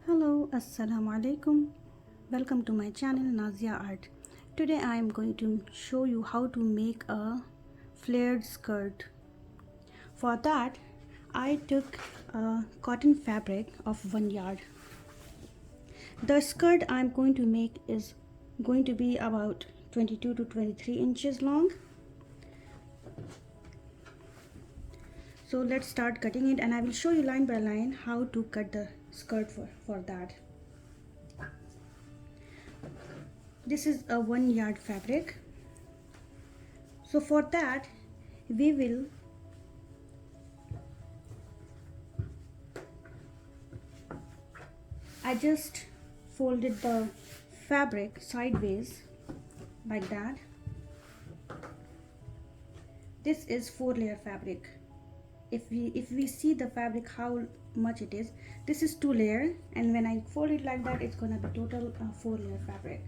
Hello, Assalamu alaikum. Welcome to my channel Nazia Art. Today I am going to show you how to make a flared skirt. For that, I took a cotton fabric of 1 yard. The skirt I am going to make is going to be about 22 to 23 inches long. So let's start cutting it, and I will show you line by line how to cut the skirt for that. This is a 1 yard fabric. So for that I just folded the fabric sideways like that. This is 4-layer fabric. If we see the fabric how much it is, this is 2-layer, and when I fold it like that, it's gonna be total 4-layer fabric.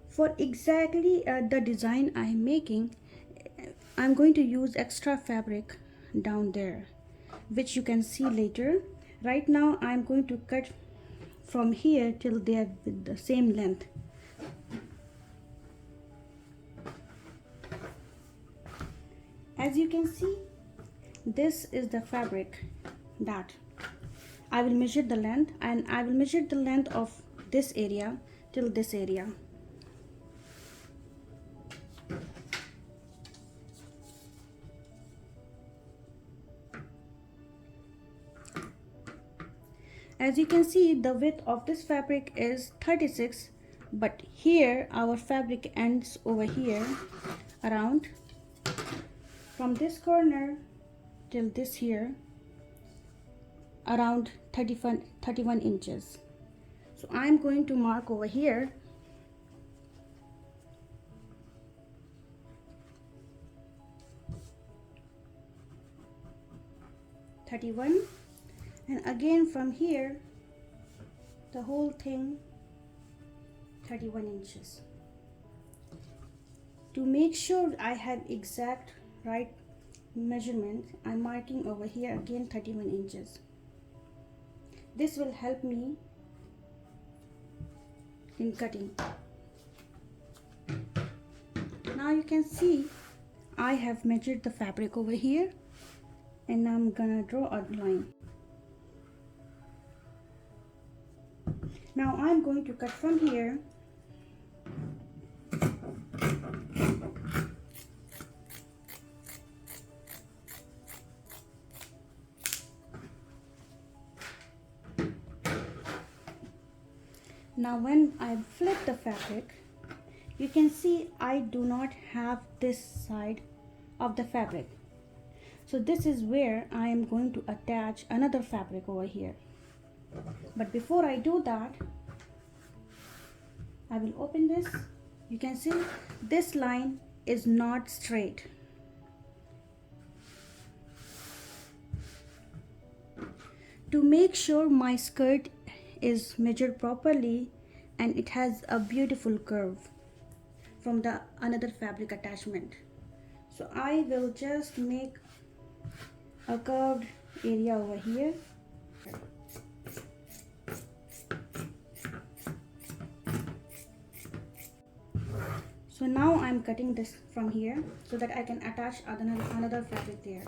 For exactly the design I'm making, I'm going to use extra fabric down there, which you can see later. Right now I'm going to cut from here till there with the same length. As you can see, this is the fabric that I will measure the length, and I will measure the length of this area till this area. As you can see, the width of this fabric is 36, but here our fabric ends over here around from this corner till this here around 31 inches. So I'm going to mark over here 31, and again from here the whole thing 31 inches. To make sure I have exact right measurement, I'm marking over here again 31 inches. This will help me in cutting. Now you can see I have measured the fabric over here, and I'm gonna draw a line. Now I'm going to cut from here Now when I flip the fabric, you can see I do not have this side of the fabric. So this is where I am going to attach another fabric over here. But before I do that, I will open this. You can see this line is not straight. To make sure my skirt is measured properly and it has a beautiful curve from the another fabric attachment, so I will just make a curved area over here. So now I'm cutting this from here so that I can attach another fabric there.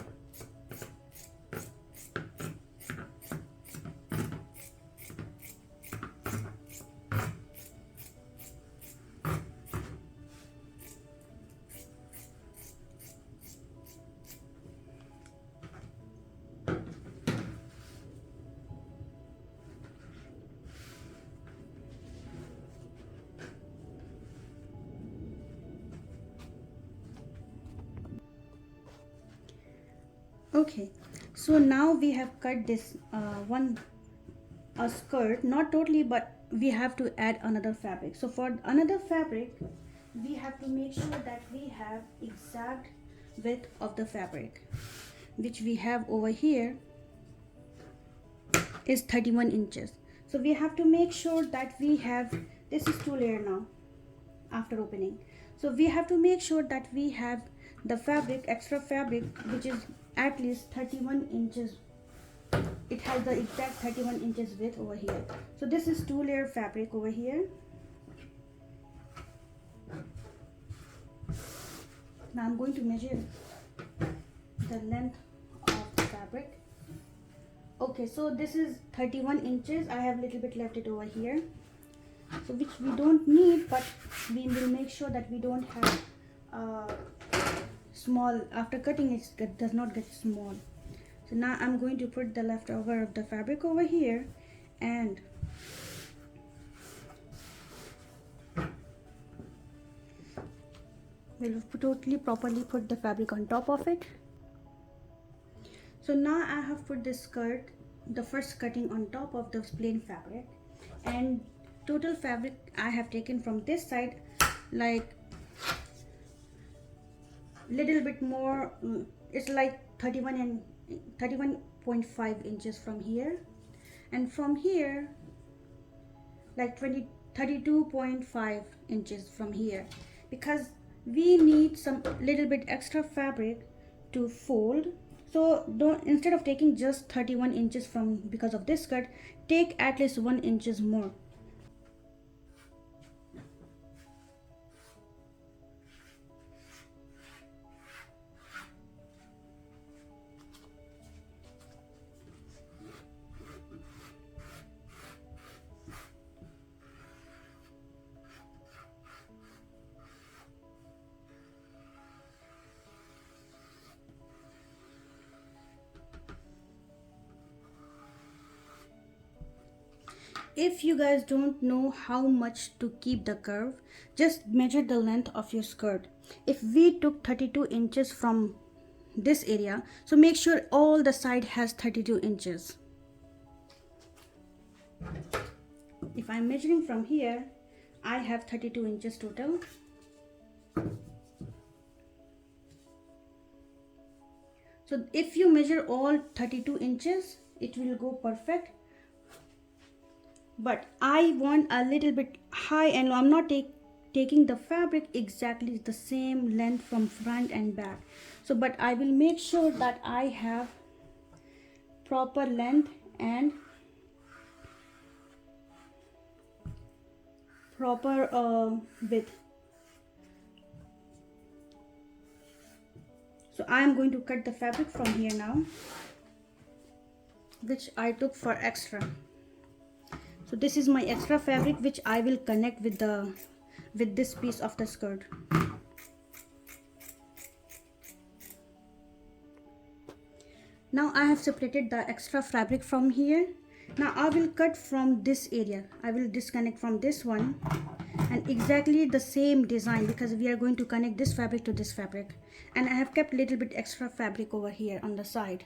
Okay, so now we have cut this a skirt, not totally, but we have to add another fabric. So for another fabric, we have to make sure that we have exact width of the fabric, which we have over here is 31 inches. So we have to make sure that we have, this is 2-layer now after opening. So we have to make sure that we have the fabric, extra fabric, which is at least 31 inches it has the exact 31 inches width over here. So this is 2-layer fabric over here. Now I'm going to measure the length of the fabric. Okay, so this is 31 inches. I have a little bit left it over here, so which we don't need, but we will make sure that we don't have small, after cutting it does not get small. So now I'm going to put the leftover of the fabric over here, and we'll totally properly put the fabric on top of it. So now I have put this skirt, the first cutting, on top of the plain fabric, and total fabric I have taken from this side, like little bit more, it's like 31.5 inches from here, and from here like 32.5 inches from here, because we need some little bit extra fabric to fold. So don't, instead of taking just 31 inches from, because of this skirt, take at least 1 inches more. If you guys don't know how much to keep the curve, just measure the length of your skirt. If we took 32 inches from this area, so make sure all the side has 32 inches. If I'm measuring from here, I have 32 inches total. So if you measure all 32 inches, it will go perfect. But I want a little bit high and low. I'm not taking the fabric exactly the same length from front and back. So but I will make sure that I have proper length and proper width. So I am going to cut the fabric from here now, which I took for extra. So this is my extra fabric, which I will connect with this piece of the skirt. Now I have separated the extra fabric from here. Now I will cut from this area. I will disconnect from this one, and exactly the same design, because we are going to connect this fabric to this fabric, and I have kept a little bit extra fabric over here on the side.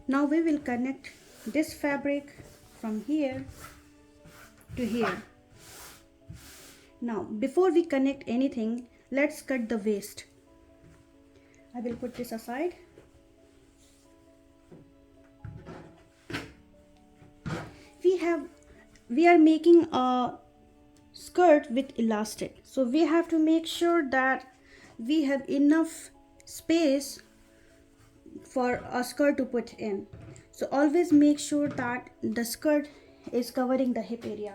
Now we will connect this fabric from here to here. Now before we connect anything, let's cut the waist. I will put this aside. We are making a skirt with elastic, so we have to make sure that we have enough space for a skirt to put in. So always make sure that the skirt is covering the hip area.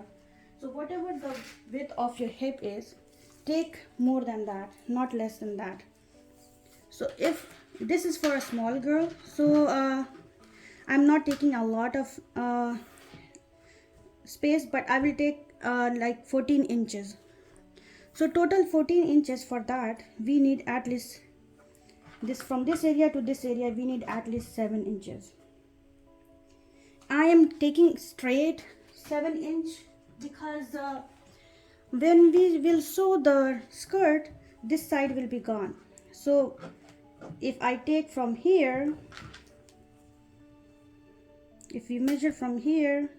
So whatever the width of your hip is, take more than that, not less than that. So if this is for a small girl, so I'm not taking a lot of space, but I will take like 14 inches. So total 14 inches. For that we need at least this, from this area to this area, we need at least 7 inches. I am taking straight 7 inch because when we will sew the skirt, this side will be gone. So if I take from here, if you measure from here,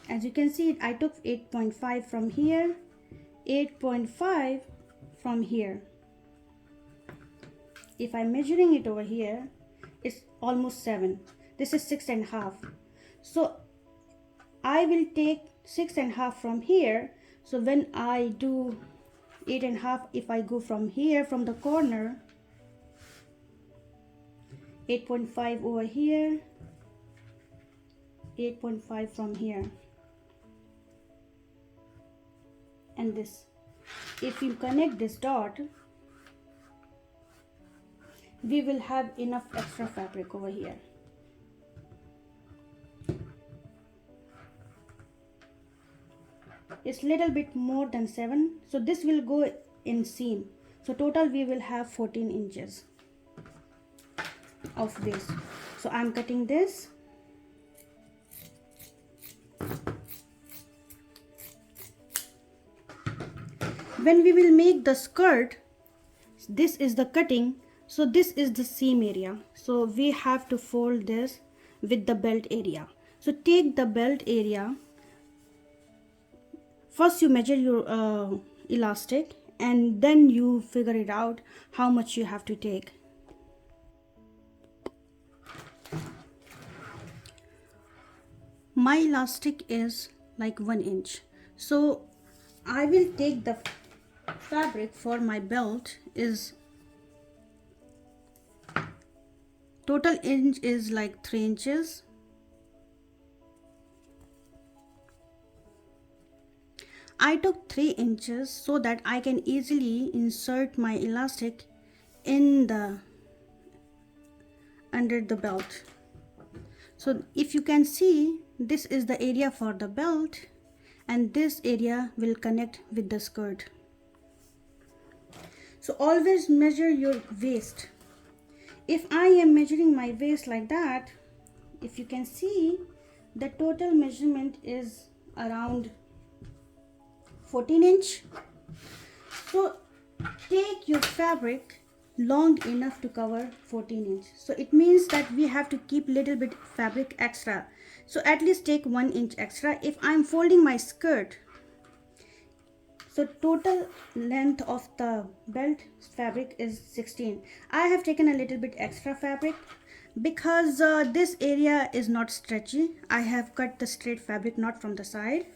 As you can see, I took 8.5 from here, 8.5 from here. If I'm measuring it over here, it's almost 7. This is 6.5. So I will take 6.5 from here. So when I do 8.5, if I go from here, from the corner, 8.5 over here, 8.5 from here, and this. If you connect this dot, we will have enough extra fabric over here. It's little bit more than 7, so this will go in seam. So total we will have 14 inches of waist. So I'm cutting this. When we will make the skirt, this is the cutting, so this is the seam area. So we have to fold this with the belt area. So take the belt area. First you measure your elastic, and then you figure it out how much you have to take. My elastic is like 1 inch. So I will take the fabric for my belt is total inch is like 3 inches. I took 3 inches so that I can easily insert my elastic in the under the belt. So if you can see, this is the area for the belt, and this area will connect with the skirt. So always measure your waist. If I am measuring my waist like that, if you can see, the total measurement is around 14 inch. So take your fabric long enough to cover 14 inch. So it means that we have to keep little bit fabric extra. So at least take 1 inch extra. If I'm folding my skirt, so total length of the belt fabric is 16. I have taken a little bit extra fabric because this area is not stretchy. I have cut the straight fabric, not from the side.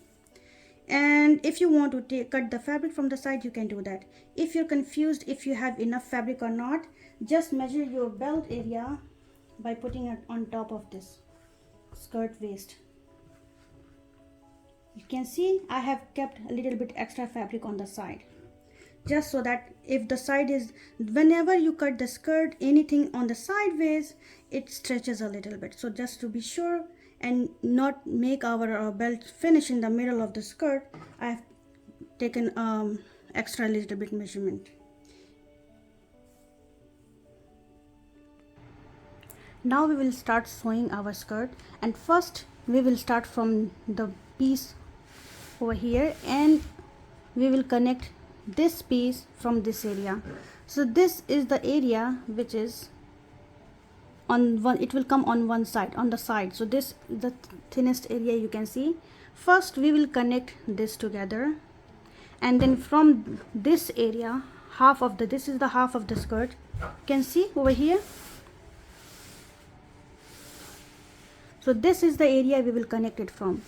And if you want to cut the fabric from the side, you can do that. If you're confused if you have enough fabric or not, just measure your belt area by putting it on top of this skirt waist. You can see I have kept a little bit extra fabric on the side, just so that if the side is, whenever you cut the skirt, anything on the sideways, it stretches a little bit. So just to be sure and not make our belt finish in the middle of the skirt, I have taken extra little bit measurement. Now we will start sewing our skirt, and first we will start from the piece over here, and we will connect this piece from this area. So this is the area which is on one, it will come on one side, on the side. So this is the thinnest area you can see. First we will connect this together, and then from this area, half of the, this is the half of the skirt, you can see over here. So this is the area we will connect it from.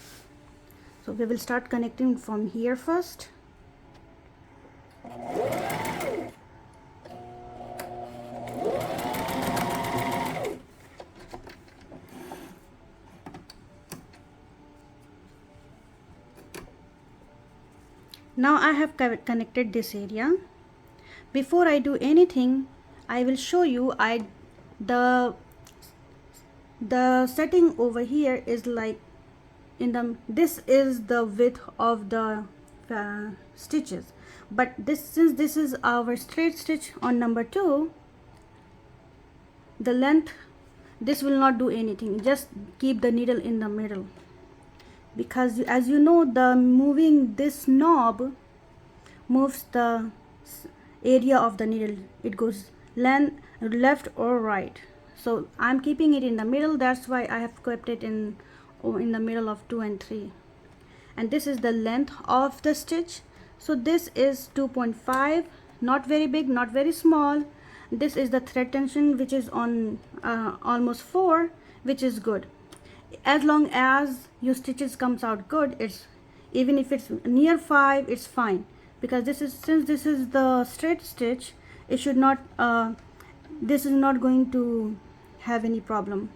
So we will start connecting from here first. Now I have connected this area. Before I do anything, I will show you the setting over here is like in the, this is the width of the stitches, but this, since this is our straight stitch on number 2, the length, this will not do anything. Just keep the needle in the middle, because as you know, the moving this knob moves the area of the needle. It goes left or right. So I'm keeping it in the middle. That's why I have kept it in the middle of 2 and 3. and this is the length of the stitch. So this is 2.5, not very big, not very small. This is the thread tension, which is on almost 4, which is good. As long as your stitches comes out good, it's even if it's near 5, it's fine, because this is, since this is the straight stitch, it should not this is not going to have any problem.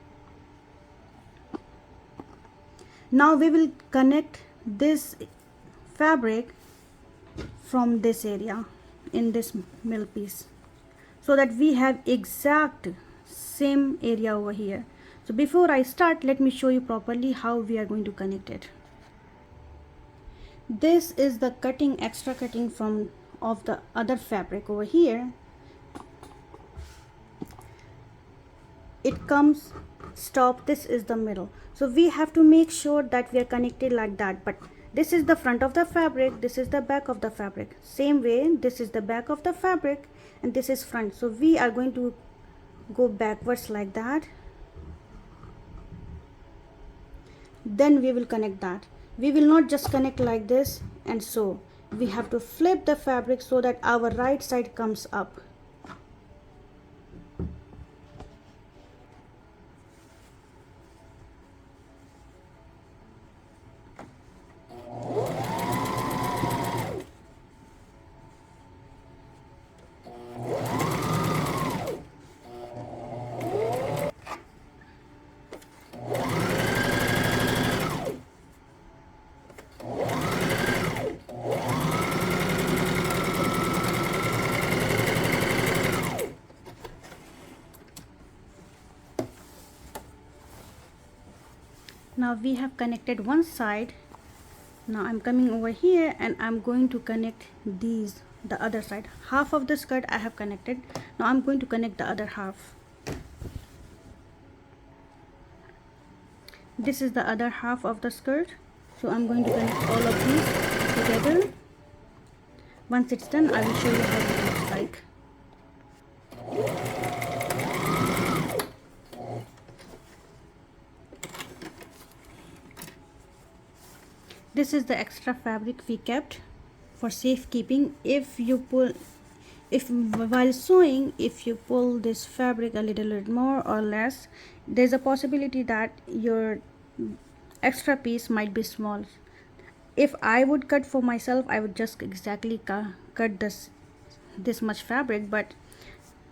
Now we will connect this fabric from this area in this middle piece, so that we have exact same area over here. So before I start, let me show you properly how we are going to connect it. This is the cutting, extra cutting from of the other fabric over here. It comes stop, this is the middle, so we have to make sure that we are connected like that. But this is the front of the fabric, this is the back of the fabric. Same way, this is the back of the fabric and this is front, so we are going to go backwards like that. Then we will connect that. We will not just connect like this and so we have to flip the fabric so that our right side comes up. Now we have connected one side. Now I'm coming over here and I'm going to connect these, the other side. Half of the skirt I have connected. Now I'm going to connect the other half. This is the other half of the skirt, so I'm going to connect all of these together. Once it's done, I will show you how it looks like. This is the extra fabric we kept for safekeeping. If while sewing, if you pull this fabric a little bit more or less, there's a possibility that your extra piece might be small. If I would cut for myself, I would just exactly cut this much fabric, but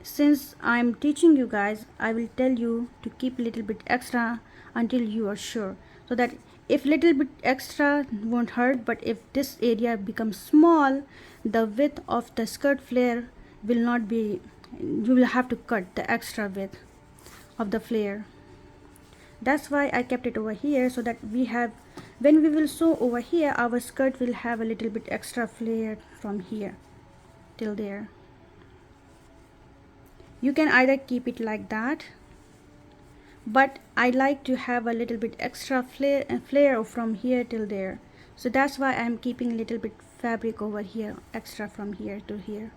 since I'm teaching you guys, I will tell you to keep a little bit extra until you are sure, so that if little bit extra won't hurt, but if this area becomes small, the width of the skirt flare will not be, you will have to cut the extra width of the flare. That's why I kept it over here, so that we have, when we will sew over here, our skirt will have a little bit extra flare from here till there. You can either keep it like that, but I like to have a little bit extra flare from here till there, so that's why I'm keeping a little bit fabric over here, extra from here to here.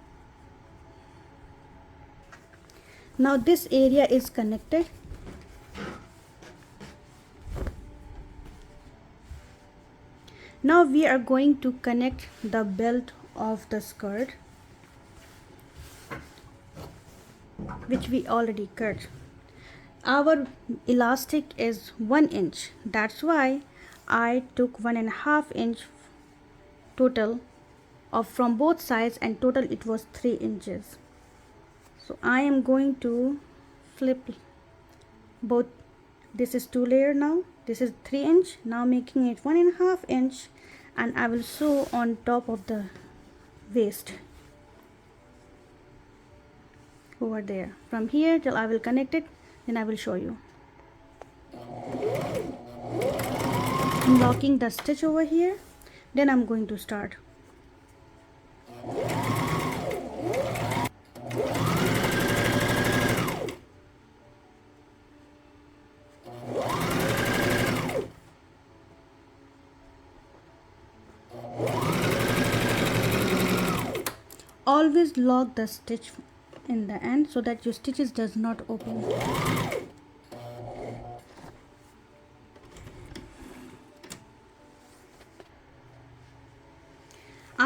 Now this area is connected. Now we are going to connect the belt of the skirt, which we already cut. Our elastic is 1 inch. That's why I took 1.5 inch total of from both sides, and total it was 3 inches. So I am going to flip both. This is 2 layer now. This is 3 inch. Now making it 1.5 inch, and I will sew on top of the waist over there. From here till I will connect it, then I will show you. I'm locking the stitch over here, then I'm going to start. Always lock the stitch in the end so that your stitches does not open.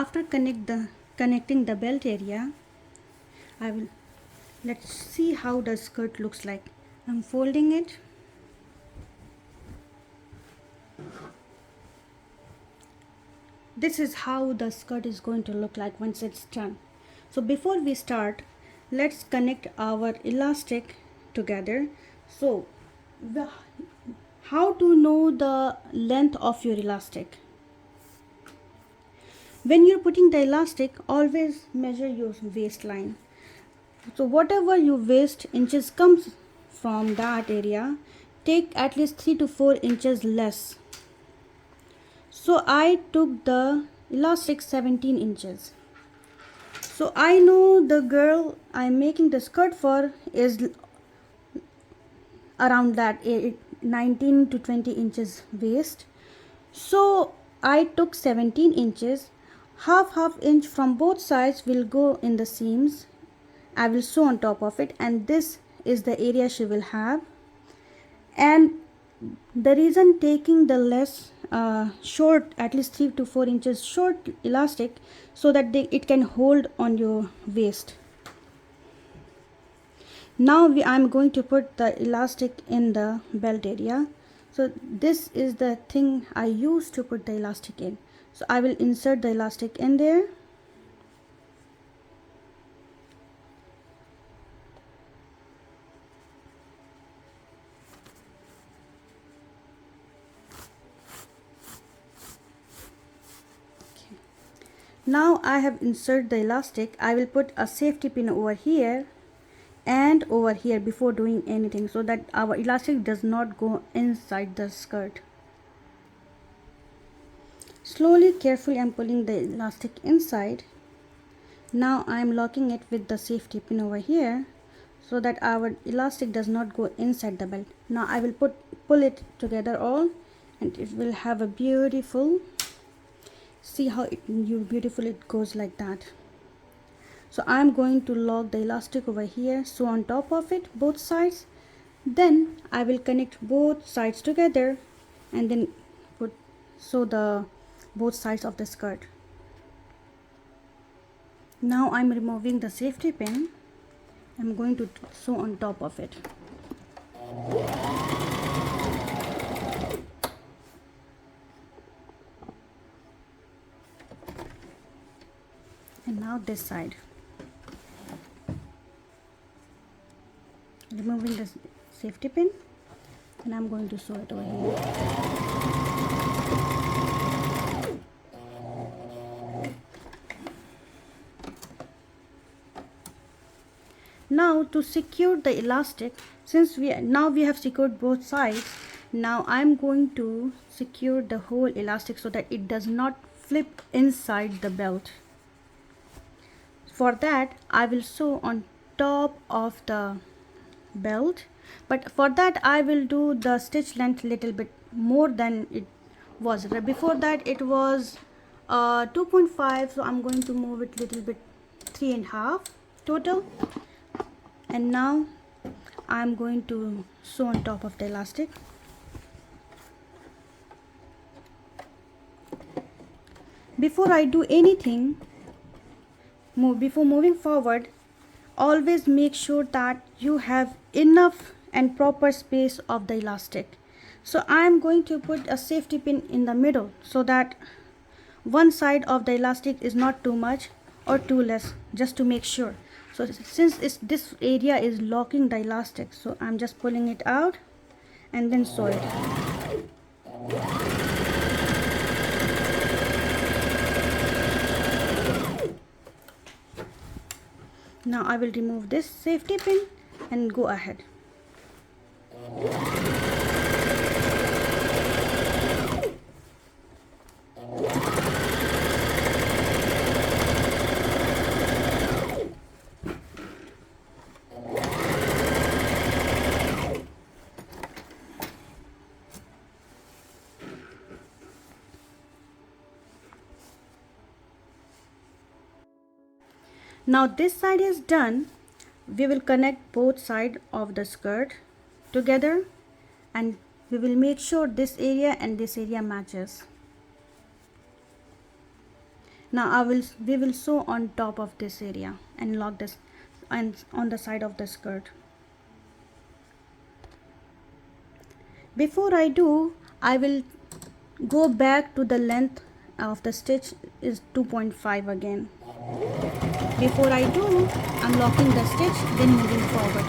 after connecting the belt area, let's see how the skirt looks like. I'm folding it. This is how the skirt is going to look like once it's done. So before we start, let's connect our elastic together. So how to know the length of your elastic? When you're putting the elastic, always measure your waistline. So whatever your waist inches comes from that area, take at least 3 to 4 inches less. So I took the elastic 17 inches. So I know the girl I'm making the skirt for is around that 19 to 20 inches waist. So I took 17 inches. Half inch from both sides will go in the seams. I will sew on top of it, and this is the area she will have. And the reason taking the less short, at least 3 to 4 inches short elastic, so that it can hold on your waist. Now I'm going to put the elastic in the belt area. So this is the thing I use to put the elastic in. So I will insert the elastic in there. Now I have inserted the elastic. I will put a safety pin over here and over here before doing anything, so that our elastic does not go inside the skirt. Slowly, carefully, I'm pulling the elastic inside. Now I'm locking it with the safety pin over here, so that our elastic does not go inside the belt. Now I will pull it together all, and it will have a beautiful, see how beautiful it goes like that. So I'm going to lock the elastic over here, sew on top of it both sides. Then I will connect both sides together and then sew the both sides of the skirt. Now I'm removing the safety pin. I'm going to sew on top of it. And now this side. Removing the safety pin, and I'm going to sew it over here. Now to secure the elastic, since we have secured both sides, now I'm going to secure the whole elastic so that it does not flip inside the belt. For that I will sew on top of the belt, but for that I will do the stitch length little bit more than it was. Before that it was 2.5, so I'm going to move it little bit, 3.5 total. And now I'm going to sew on top of the elastic. Before I do anything, before moving forward, always make sure that you have enough and proper space of the elastic. So I am going to put a safety pin in the middle, so that one side of the elastic is not too much or too less, just to make sure. So since this area is locking the elastic, so I'm just pulling it out and then sew it. Now I will remove this safety pin and go ahead. Now this side is done. We will connect both sides of the skirt together, and we will make sure this area and this area matches. Now we will sew on top of this area and lock this and on the side of the skirt. Before I do, I will go back to the length of the stitch is 2.5 again. Before I do, I'm locking the stitch, then moving forward.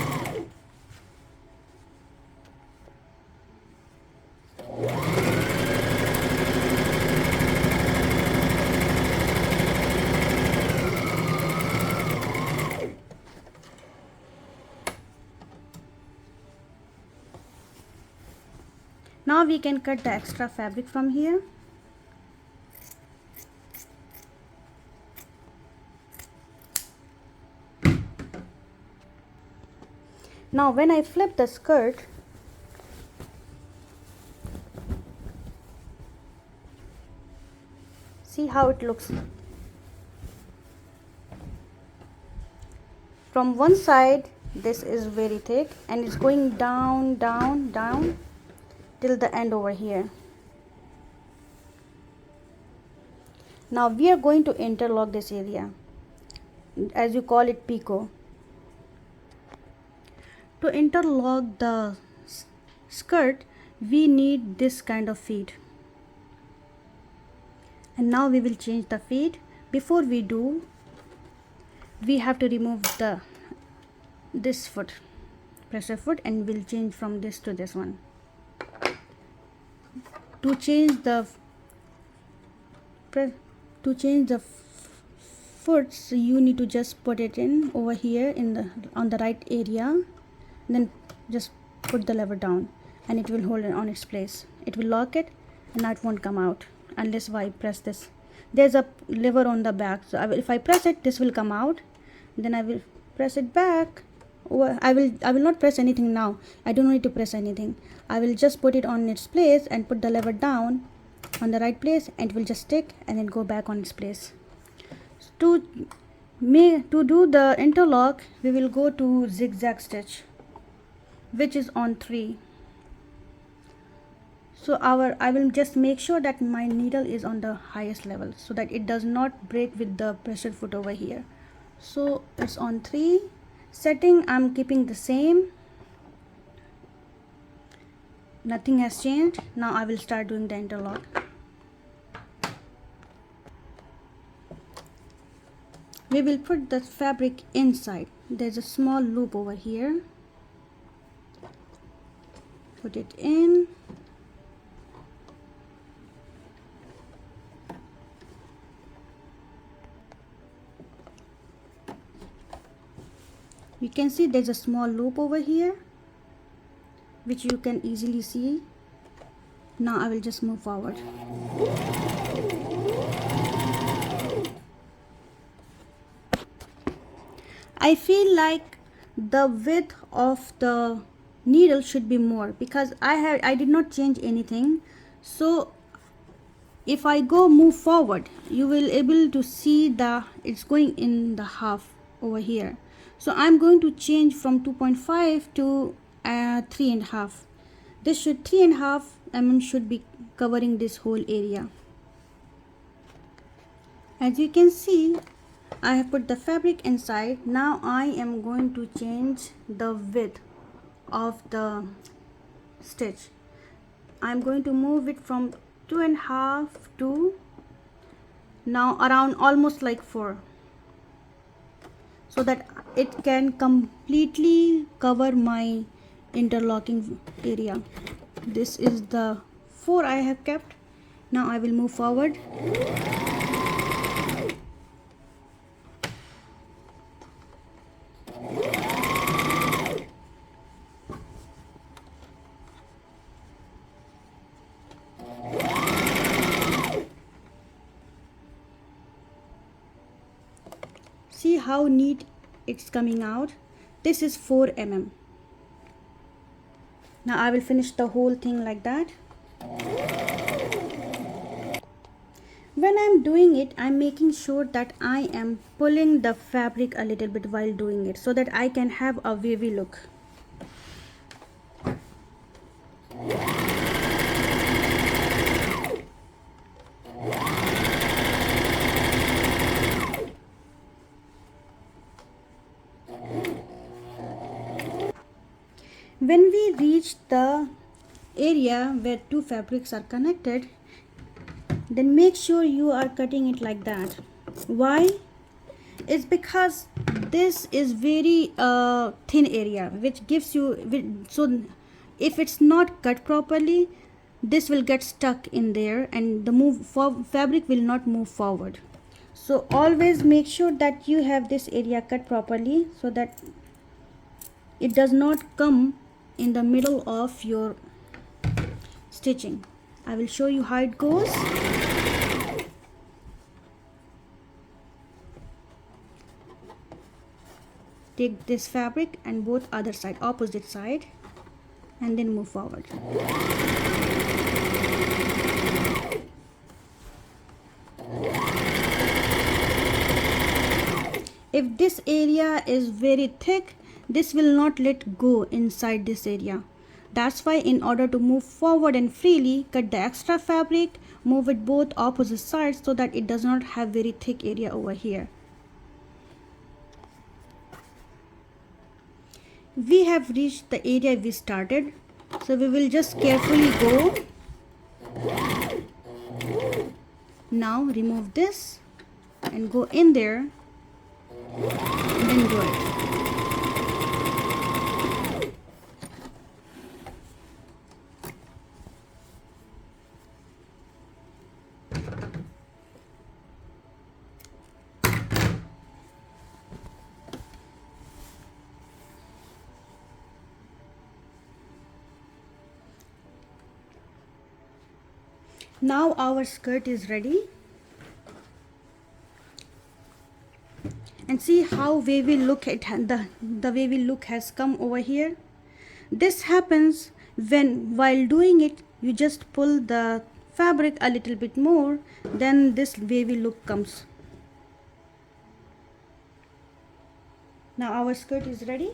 Now we can cut the extra fabric from here. Now when I flip the skirt, see how it looks. From one side this is very thick and it's going down, down, down till the end over here. Now we are going to interlock this area, as you call it, picot. To interlock the skirt, we need this kind of feet. And now we will change the feet. Before we do, we have to remove this foot, pressure foot, and we'll change from this to this one. To change the foot, so you need to just put it in over here in on the right area, then just put the lever down and it will hold it on its place. It will lock it and it won't come out unless I press this. There's a lever on the back, so if I press it, this will come out. Then I will press it back. Or I will not press anything now. I don't need to press anything. I will just put it on its place and put the lever down on the right place, and it will just stick and then go back on its place. To do the interlock, we will go to zigzag stitch, which is on 3. So I will just make sure that my needle is on the highest level so that it does not break with the pressure foot over here. So it's on 3. Setting I'm keeping the same. Nothing has changed. Now I will start doing the interlock. We will put the fabric inside. There's a small loop over here. Put it in. You can see there's a small loop over here, which you can easily see. Now I will just move forward. I feel like the width of the needle should be more because I did not change anything. So if I move forward, you will able to see it's going in the half over here. So I'm going to change from 2.5 to 3.5. This 3.5 mm should be covering this whole area. As you can see, I have put the fabric inside. Now I am going to change the width of the stitch. I'm going to move it from 2.5 to now around almost like 4, so that it can completely cover my interlocking area. This is the 4 I have kept. Now I will move forward. See how neat it's coming out. This is 4 mm. Now I will finish the whole thing like that. When I'm doing it, I'm making sure that I am pulling the fabric a little bit while doing it so that I can have a wavy look. when we reach the area where two fabrics are connected, then make sure you are cutting it like that. Why? It's because this is very thin area which gives you, so if it's not cut properly, this will get stuck in there and the fabric will not move forward. So always make sure that you have this area cut properly so that it does not come in the middle of your stitching. I will show you how it goes. Take this fabric and both other side, opposite side, and then move forward. If this area is very thick, this will not let go inside this area. That's why in order to move forward and freely, cut the extra fabric, move it both opposite sides so that it does not have very thick area over here. We have reached the area we started, so we will just carefully go. Now remove this and go in there and then do it. Now our skirt is ready, and see how wavy look the wavy look has come over here. This happens when while doing it you just pull the fabric a little bit more, then this wavy look comes. Now our skirt is ready.